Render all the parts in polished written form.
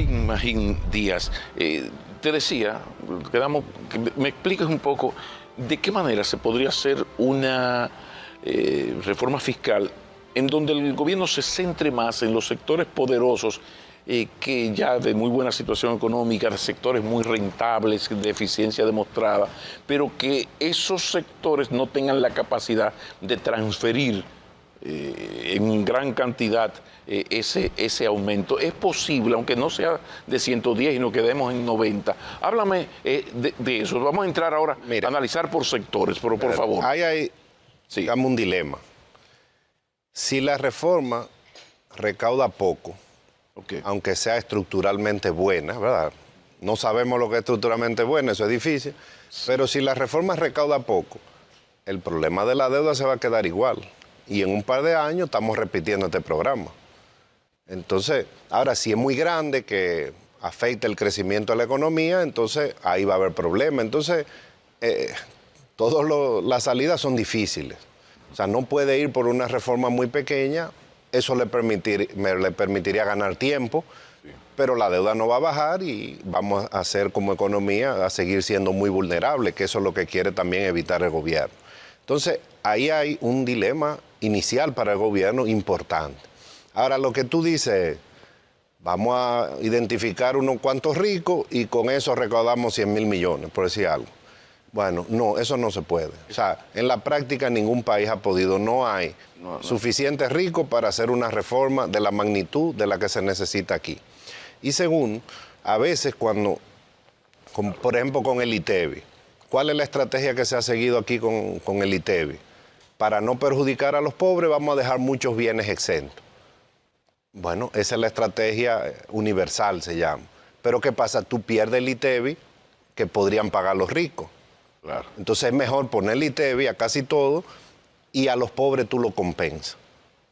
Magín Díaz, te decía, que me expliques un poco de qué manera se podría hacer una reforma fiscal en donde el gobierno se centre más en los sectores poderosos que ya de muy buena situación económica, de sectores muy rentables, de eficiencia demostrada, pero que esos sectores no tengan la capacidad de transferir en gran cantidad ese aumento. Es posible, aunque no sea de 110 y nos quedemos en 90. Háblame de eso. Vamos a entrar ahora a analizar por sectores, pero por favor. Hay sí, digamos, un dilema. Si la reforma recauda poco, aunque sea estructuralmente buena, ¿verdad? No sabemos lo que es estructuralmente buena, eso es difícil, pero si la reforma recauda poco, el problema de la deuda se va a quedar igual. Y en un par de años estamos repitiendo este programa. Entonces, ahora, si es muy grande, que afecta el crecimiento de la economía, entonces ahí va a haber problemas. Entonces, todas las salidas son difíciles. O sea, no puede ir por una reforma muy pequeña, eso le permitiría ganar tiempo, pero la deuda no va a bajar y vamos a hacer como economía a seguir siendo muy vulnerable, que eso es lo que quiere también evitar el gobierno. Entonces, ahí hay un dilema inicial para el gobierno importante. Ahora, lo que tú dices, vamos a identificar unos cuantos ricos y con eso recaudamos 100.000 millones, por decir algo. Bueno, no, eso no se puede. O sea, en la práctica ningún país ha podido, no hay suficientes ricos para hacer una reforma de la magnitud de la que se necesita aquí. Y segundo, a veces cuando, por ejemplo con el ITEVI, ¿cuál es la estrategia que se ha seguido aquí con el ITEVI? Para no perjudicar a los pobres vamos a dejar muchos bienes exentos. Bueno, esa es la estrategia universal, se llama. Pero ¿qué pasa? Tú pierdes el ITEVI que podrían pagar los ricos. Claro. Entonces es mejor poner el ITEVI a casi todo y a los pobres tú lo compensas.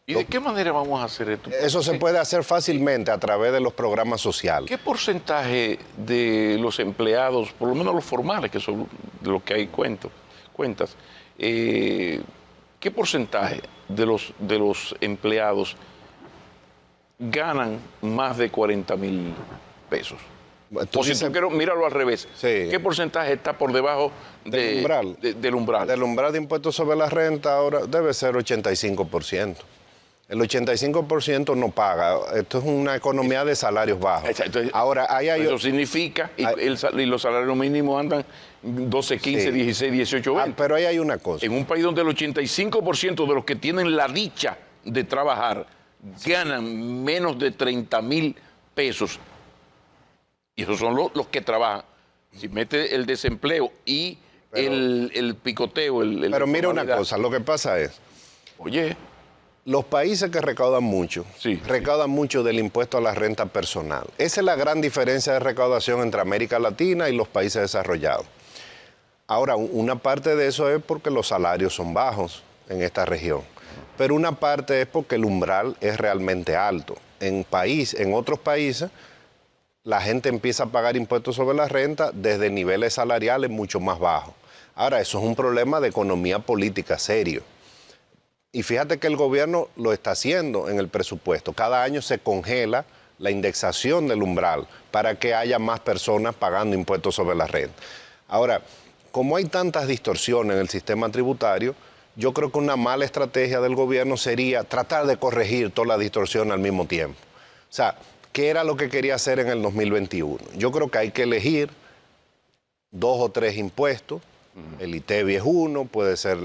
¿Y de qué manera vamos a hacer esto? Eso se puede hacer fácilmente a través de los programas sociales. ¿Qué porcentaje de los empleados, por lo menos los formales, que son de los que hay cuentas, qué porcentaje de los empleados ganan más de 40.000 pesos? O si tú quieres, míralo al revés. Sí. ¿Qué porcentaje está por debajo del umbral? Del umbral. Del umbral de impuestos sobre la renta ahora debe ser 85%. El 85% no paga. Esto es una economía de salarios bajos. Exacto. Ahora, eso significa, y los salarios mínimos andan 12, 15, sí, 16, 18, 20. Pero ahí hay una cosa. En un país donde el 85% de los que tienen la dicha de trabajar ganan menos de 30.000 pesos, y esos son los que trabajan. Si mete el desempleo y el picoteo... Pero mira una cosa, lo que pasa es... Oye... Los países que recaudan mucho, recaudan mucho del impuesto a la renta personal. Esa es la gran diferencia de recaudación entre América Latina y los países desarrollados. Ahora, una parte de eso es porque los salarios son bajos en esta región, pero una parte es porque el umbral es realmente alto. En otros países, la gente empieza a pagar impuestos sobre la renta desde niveles salariales mucho más bajos. Ahora, eso es un problema de economía política serio. Y fíjate que el gobierno lo está haciendo en el presupuesto. Cada año se congela la indexación del umbral para que haya más personas pagando impuestos sobre la renta. Ahora, como hay tantas distorsiones en el sistema tributario, yo creo que una mala estrategia del gobierno sería tratar de corregir toda la distorsión al mismo tiempo. O sea, ¿qué era lo que quería hacer en el 2021? Yo creo que hay que elegir 2 o 3 impuestos. El ITEVI es uno, puede ser,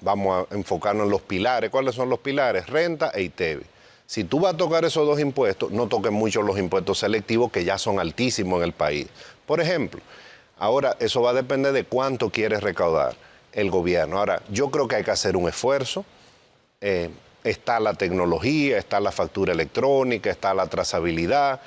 vamos a enfocarnos en los pilares. ¿Cuáles son los pilares? Renta e ITEVI. Si tú vas a tocar esos 2 impuestos, no toques mucho los impuestos selectivos que ya son altísimos en el país. Por ejemplo, ahora eso va a depender de cuánto quiere recaudar el gobierno. Ahora, yo creo que hay que hacer un esfuerzo. Está la tecnología, está la factura electrónica, está la trazabilidad.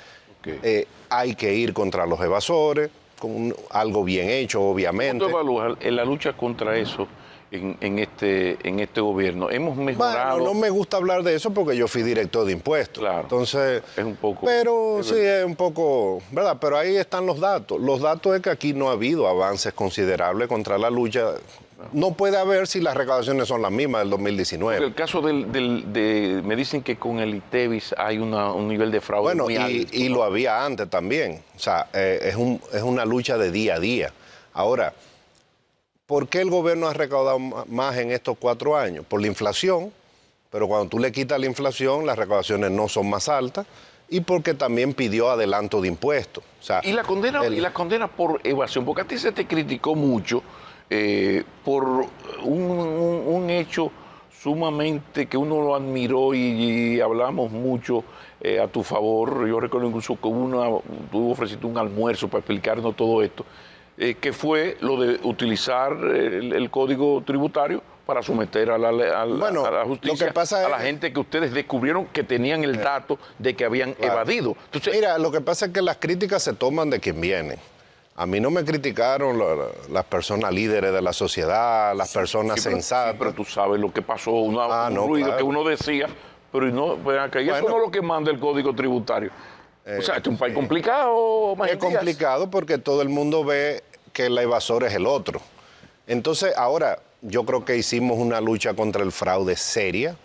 Hay que ir contra los evasores. Con algo bien hecho, obviamente. ¿Cómo tú evalúas la lucha contra eso en este gobierno? ¿Hemos mejorado? Bueno, no me gusta hablar de eso porque yo fui director de impuestos. Claro. Entonces, es un poco... Pero sí, es un poco, ¿verdad? Pero ahí están los datos. Los datos es que aquí no ha habido avances considerables contra la lucha no puede haber si las recaudaciones son las mismas del 2019. Porque el caso me dicen que con el ITEVIS hay un nivel de fraude muy alto. Y lo había antes también. O sea, es una lucha de día a día. Ahora, ¿por qué el gobierno ha recaudado más en estos 4 años? Por la inflación, pero cuando tú le quitas la inflación, las recaudaciones no son más altas, y porque también pidió adelanto de impuestos. O sea, y la condena por evasión, porque a ti se te criticó mucho por un hecho sumamente que uno lo admiró y hablamos mucho a tu favor. Yo recuerdo incluso que tú ofreciste un almuerzo para explicarnos todo esto, que fue lo de utilizar el código tributario para someter a la justicia a la gente que ustedes descubrieron que tenían el dato de que habían evadido. Entonces, mira, lo que pasa es que las críticas se toman de quien viene. A mí no me criticaron las personas líderes de la sociedad, las personas sensatas. Sí, pero tú sabes lo que pasó, un ruido que uno decía, pero no, eso no es lo que manda el código tributario. O sea, este es un país complicado, Es complicado porque todo el mundo ve que el evasor es el otro. Entonces, ahora, yo creo que hicimos una lucha contra el fraude seria,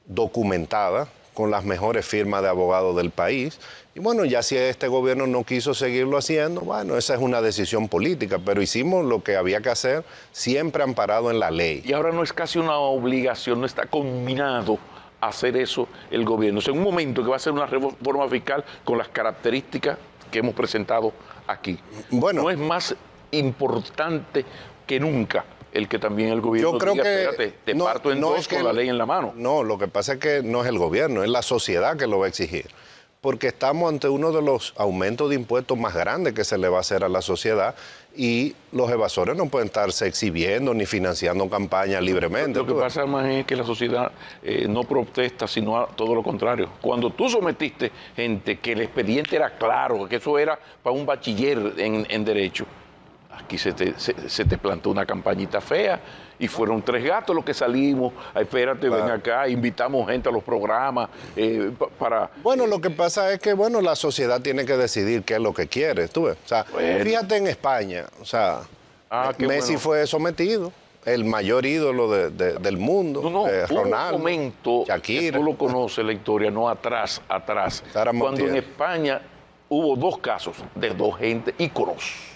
documentada, con las mejores firmas de abogados del país. Y bueno, ya si este gobierno no quiso seguirlo haciendo, bueno, esa es una decisión política, pero hicimos lo que había que hacer, siempre amparado en la ley. Y ahora no es casi una obligación, no está combinado a hacer eso el gobierno. O sea, en un momento que va a ser una reforma fiscal con las características que hemos presentado aquí. Bueno, no es más importante que nunca el que también el gobierno yo creo diga, que espérate, te parto en dos con la ley en la mano. No, lo que pasa es que no es el gobierno, es la sociedad que lo va a exigir. Porque estamos ante uno de los aumentos de impuestos más grandes que se le va a hacer a la sociedad y los evasores no pueden estarse exhibiendo ni financiando campañas libremente. Lo que pasa más es que la sociedad no protesta, sino todo lo contrario. Cuando tú sometiste gente que el expediente era claro, que eso era para un bachiller en Derecho, aquí se te plantó una campañita fea y fueron 3 gatos los que salimos. Espérate, ven acá, invitamos gente a los programas para... Bueno, lo que pasa es que, bueno, la sociedad tiene que decidir qué es lo que quiere, tú ves. O sea, fíjate en España, o sea, Messi fue sometido, el mayor ídolo del mundo, Ronaldo, un momento, Shakira. Que tú lo conoces la historia, no atrás, cuando en España hubo 2 casos de 2 gente íconos.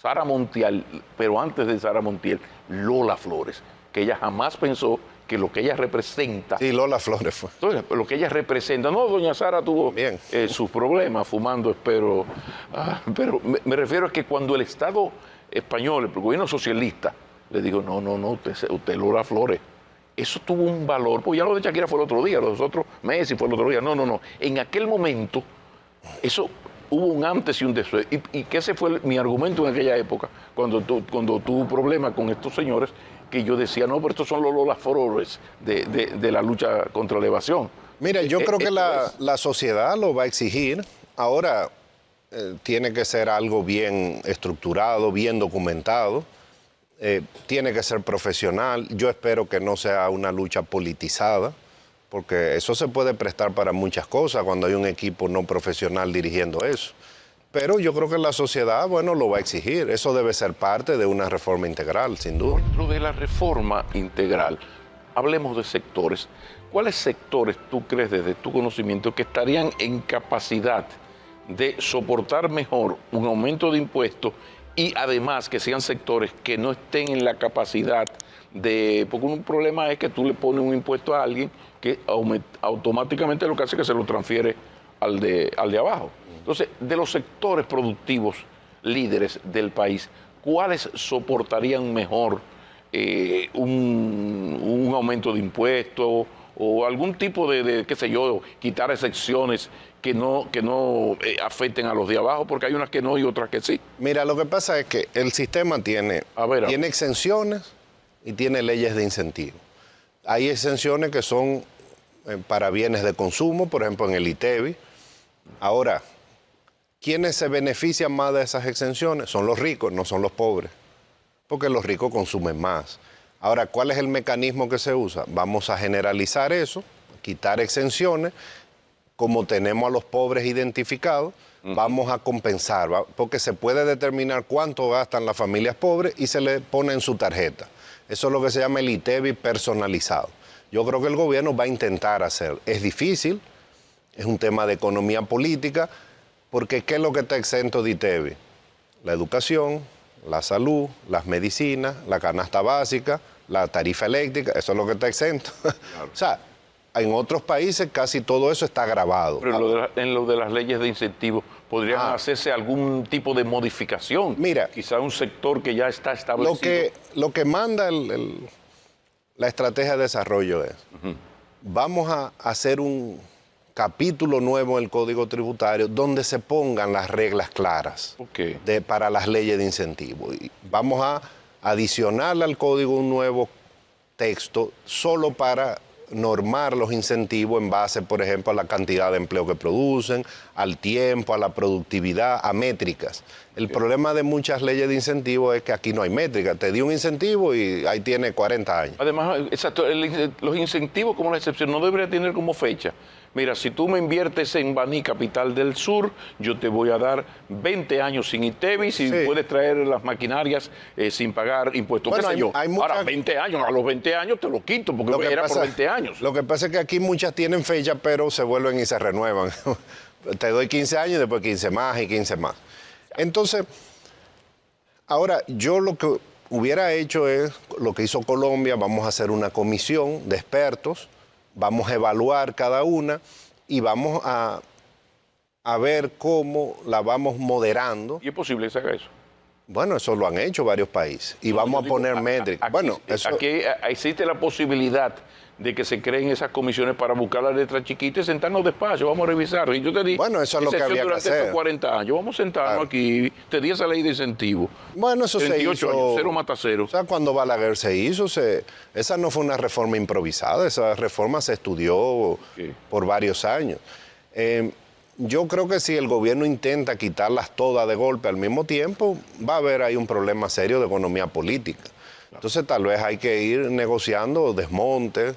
Sara Montiel, pero antes de Sara Montiel, Lola Flores, que ella jamás pensó que lo que ella representa... Sí, Lola Flores fue. Entonces, lo que ella representa... No, doña Sara tuvo sus problemas fumando, pero me refiero a que cuando el Estado español, el gobierno socialista, le digo, no, usted Lola Flores, eso tuvo un valor, pues ya lo de Shakira fue el otro día, los otros Messi fue el otro día, no, en aquel momento, eso... Hubo un antes y un después. Y que ese fue mi argumento en aquella época, cuando tuve problemas con estos señores, que yo decía, no, pero estos son los Flores de la lucha contra la evasión. Mira, yo creo que la sociedad lo va a exigir. Ahora tiene que ser algo bien estructurado, bien documentado. Tiene que ser profesional. Yo espero que no sea una lucha politizada, porque eso se puede prestar para muchas cosas cuando hay un equipo no profesional dirigiendo eso. Pero yo creo que la sociedad, bueno, lo va a exigir. Eso debe ser parte de una reforma integral, sin duda. Dentro de la reforma integral, hablemos de sectores. ¿Cuáles sectores tú crees, desde tu conocimiento, que estarían en capacidad de soportar mejor un aumento de impuestos y además que sean sectores que no estén en la capacidad de... Porque un problema es que tú le pones un impuesto a alguien que automáticamente lo que hace es que se lo transfiere al de abajo. Entonces, de los sectores productivos líderes del país, ¿cuáles soportarían mejor un aumento de impuestos o algún tipo de, qué sé yo, quitar excepciones que no afecten a los de abajo? Porque hay unas que no y otras que sí. Mira, lo que pasa es que el sistema tiene exenciones y tiene leyes de incentivo. Hay exenciones que son para bienes de consumo, por ejemplo, en el ITEVIS. Ahora, ¿quiénes se benefician más de esas exenciones? Son los ricos, no son los pobres, porque los ricos consumen más. Ahora, ¿cuál es el mecanismo que se usa? Vamos a generalizar eso, quitar exenciones, como tenemos a los pobres identificados, vamos a compensar, porque se puede determinar cuánto gastan las familias pobres y se le pone en su tarjeta. Eso es lo que se llama el ITEVI personalizado. Yo creo que el gobierno va a intentar hacer. Es difícil, es un tema de economía política, porque ¿qué es lo que está exento de ITEVI? La educación, la salud, las medicinas, la canasta básica, la tarifa eléctrica, eso es lo que está exento. Claro. O sea, en otros países casi todo eso está grabado. Pero en lo de las leyes de incentivos, ¿podrían hacerse algún tipo de modificación? Mira, quizá un sector que ya está establecido. Lo que manda la estrategia de desarrollo es, vamos a hacer un capítulo nuevo en el Código Tributario donde se pongan las reglas claras para las leyes de incentivo. Y vamos a adicionarle al código un nuevo texto solo para normar los incentivos en base, por ejemplo, a la cantidad de empleo que producen, al tiempo, a la productividad, a métricas. El problema de muchas leyes de incentivos es que aquí no hay métricas. Te di un incentivo y ahí tiene 40 años. Además, exacto, los incentivos como la excepción no debería tener como fecha. Mira, si tú me inviertes en Baní, capital del sur, yo te voy a dar 20 años sin ITEVI, si puedes traer las maquinarias sin pagar impuestos. Bueno, ¿Qué sé yo? Ahora, 20 años, a los 20 años te lo quito, porque era por 20 años. Lo que pasa es que aquí muchas tienen fecha, pero se vuelven y se renuevan. Te doy 15 años y después 15 más y 15 más. Entonces, ahora yo lo que hubiera hecho es lo que hizo Colombia, vamos a hacer una comisión de expertos, vamos a evaluar cada una y vamos a ver cómo la vamos moderando. ¿Y es posible que se haga eso? Bueno, eso lo han hecho varios países y vamos a poner métricas. Bueno, aquí existe la posibilidad de que se creen esas comisiones para buscar las letras chiquitas y sentarnos despacio, vamos a revisar. Y yo te digo, bueno, eso es lo que había que hacer. Estos 40 años, vamos a sentarnos aquí, te di esa ley de incentivo. Bueno, eso 38 se hizo. Años, cero mata cero. O sea, cuando Balaguer se hizo, esa no fue una reforma improvisada, esa reforma se estudió por varios años. Yo creo que si el gobierno intenta quitarlas todas de golpe al mismo tiempo, va a haber ahí un problema serio de economía política. Entonces tal vez hay que ir negociando desmontes,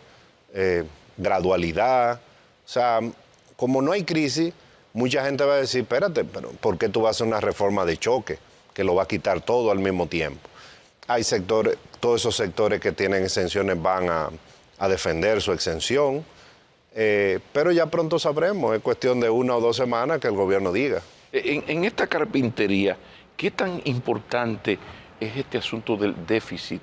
gradualidad. O sea, como no hay crisis, mucha gente va a decir, espérate, pero ¿por qué tú vas a hacer una reforma de choque que lo va a quitar todo al mismo tiempo? Hay sectores, todos esos sectores que tienen exenciones van a defender su exención, pero ya pronto sabremos, es cuestión de 1 o 2 semanas que el gobierno diga. En esta carpintería, ¿qué tan importante es este asunto del déficit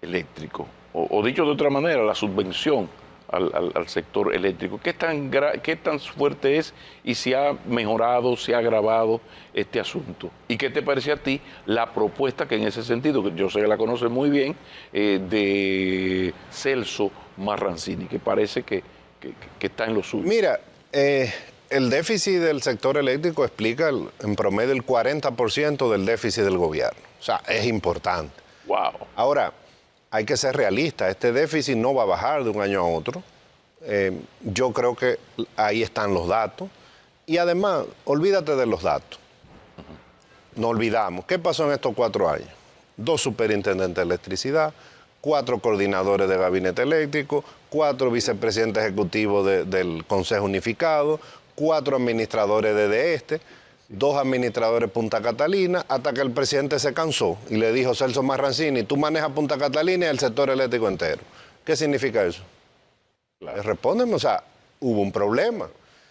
eléctrico? O dicho de otra manera, la subvención al sector eléctrico. ¿Qué tan fuerte es y si ha mejorado, si ha agravado este asunto? ¿Y qué te parece a ti la propuesta que en ese sentido, que yo sé que la conoces muy bien, de Celso Marrancini, que parece que está en lo suyo? Mira, el déficit del sector eléctrico explica en promedio el 40% del déficit del gobierno. O sea, es importante. Wow. Ahora, hay que ser realista, este déficit no va a bajar de un año a otro. Yo creo que ahí están los datos. Y además, olvídate de los datos. No olvidamos, ¿qué pasó en estos 4 años? 2 superintendentes de electricidad, 4 coordinadores de gabinete eléctrico, 4 vicepresidentes ejecutivos del Consejo Unificado, 4 administradores de este, 2 administradores de Punta Catalina, hasta que el presidente se cansó y le dijo, Celso Marrancini, tú manejas Punta Catalina y el sector eléctrico entero. ¿Qué significa eso? Claro. Respóndeme, o sea, hubo un problema.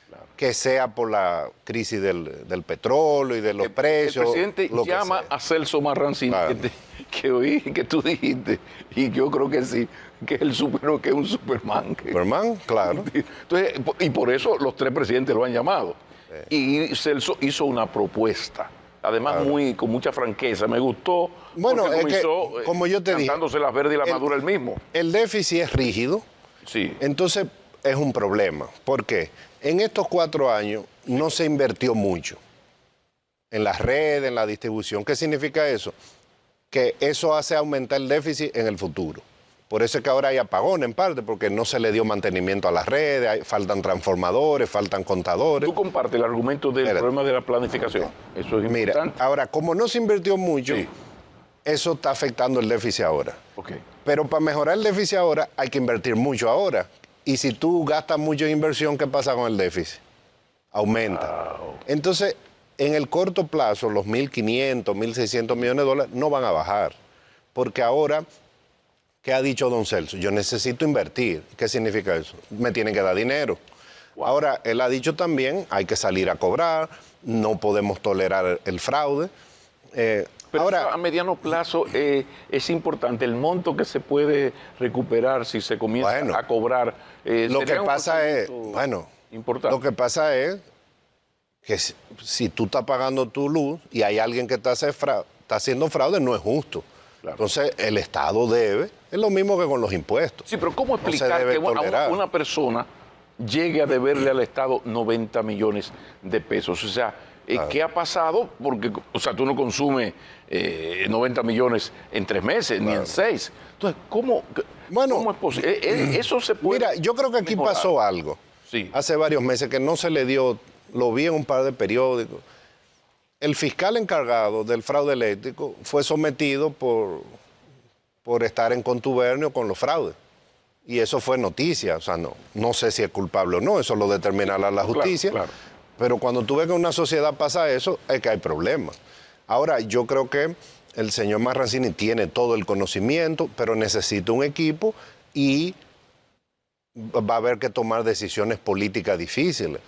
Claro. Que sea por la crisis del petróleo y de los precios. El presidente llama a Celso Marrancini, claro, que oí que tú dijiste, y yo creo que sí, que es que es un Superman. Superman, claro. Entonces, y por eso los 3 presidentes lo han llamado. Y Celso hizo una propuesta, además claro, con mucha franqueza, me gustó. Bueno, comenzó, como yo te dije, cantándose las verdes y la madura el mismo. El déficit es rígido, sí, entonces es un problema. ¿Por qué? En estos 4 años no se invirtió mucho en las redes, en la distribución. ¿Qué significa eso? Que eso hace aumentar el déficit en el futuro. Por eso es que ahora hay apagón en parte, porque no se le dio mantenimiento a las redes, faltan transformadores, faltan contadores. ¿Tú compartes el argumento del problema de la planificación? Eso es importante. Mira, ahora, como no se invirtió mucho, sí, eso está afectando el déficit ahora. Okay. Pero para mejorar el déficit ahora, hay que invertir mucho ahora. Y si tú gastas mucho en inversión, ¿qué pasa con el déficit? Aumenta. Wow. Entonces, en el corto plazo, los 1.500, 1.600 millones de dólares no van a bajar. Porque ahora ¿Qué ha dicho don Celso? Yo necesito invertir. ¿Qué significa eso? Me tienen que dar dinero. Wow. Ahora, él ha dicho también, hay que salir a cobrar, no podemos tolerar el fraude. Pero ahora, a mediano plazo es importante el monto que se puede recuperar si se comienza a cobrar. Lo que pasa es, importante. Lo que pasa es que si tú estás pagando tu luz y hay alguien que está haciendo fraude, no es justo. Claro. Entonces, el Estado debe, es lo mismo que con los impuestos. Sí, pero ¿cómo explicar que una persona llegue a deberle al Estado 90 millones de pesos? O sea, ¿qué ha pasado? Porque, o sea, tú no consumes 90 millones en 3 meses, ni en 6. Entonces, ¿cómo es posible? Eso se puede. Mira, yo creo que aquí pasó algo. Sí. Hace varios meses que no se le dio, lo vi en un par de periódicos. El fiscal encargado del fraude eléctrico fue sometido por estar en contubernio con los fraudes. Y eso fue noticia. O sea, no sé si es culpable o no, eso lo determinará la justicia. Claro. Pero cuando tú ves que en una sociedad pasa eso, es que hay problemas. Ahora, yo creo que el señor Marrancini tiene todo el conocimiento, pero necesita un equipo y va a haber que tomar decisiones políticas difíciles.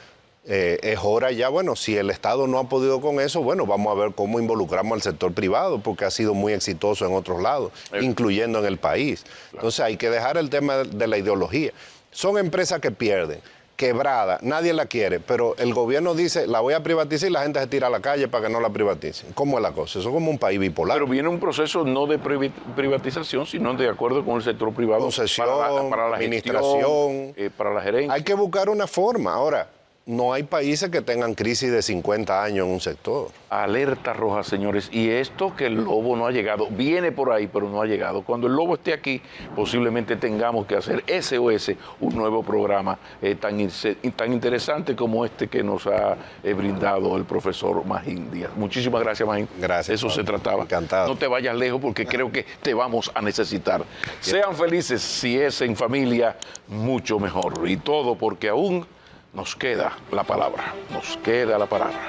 Es hora ya, si el Estado no ha podido con eso, vamos a ver cómo involucramos al sector privado, porque ha sido muy exitoso en otros lados, incluyendo en el país. Claro. Entonces hay que dejar el tema de la ideología. Son empresas que pierden, quebrada, nadie la quiere, pero el gobierno dice, la voy a privatizar y la gente se tira a la calle para que no la privaticen. ¿Cómo es la cosa? Eso es como un país bipolar. Pero viene un proceso no de privatización, sino de acuerdo con el sector privado. Concesión, para la administración, para la gerencia. Hay que buscar una forma. Ahora, no hay países que tengan crisis de 50 años en un sector. Alerta roja, señores. Y esto que el lobo no ha llegado, viene por ahí, pero no ha llegado. Cuando el lobo esté aquí, posiblemente tengamos que hacer SOS, un nuevo programa tan interesante como este que nos ha brindado el profesor Magín Díaz. Muchísimas gracias, Magín. Gracias. Eso se trataba. Encantado. No te vayas lejos porque creo que te vamos a necesitar. Sean felices, si es en familia, mucho mejor. Y todo porque aún nos queda la palabra, nos queda la palabra.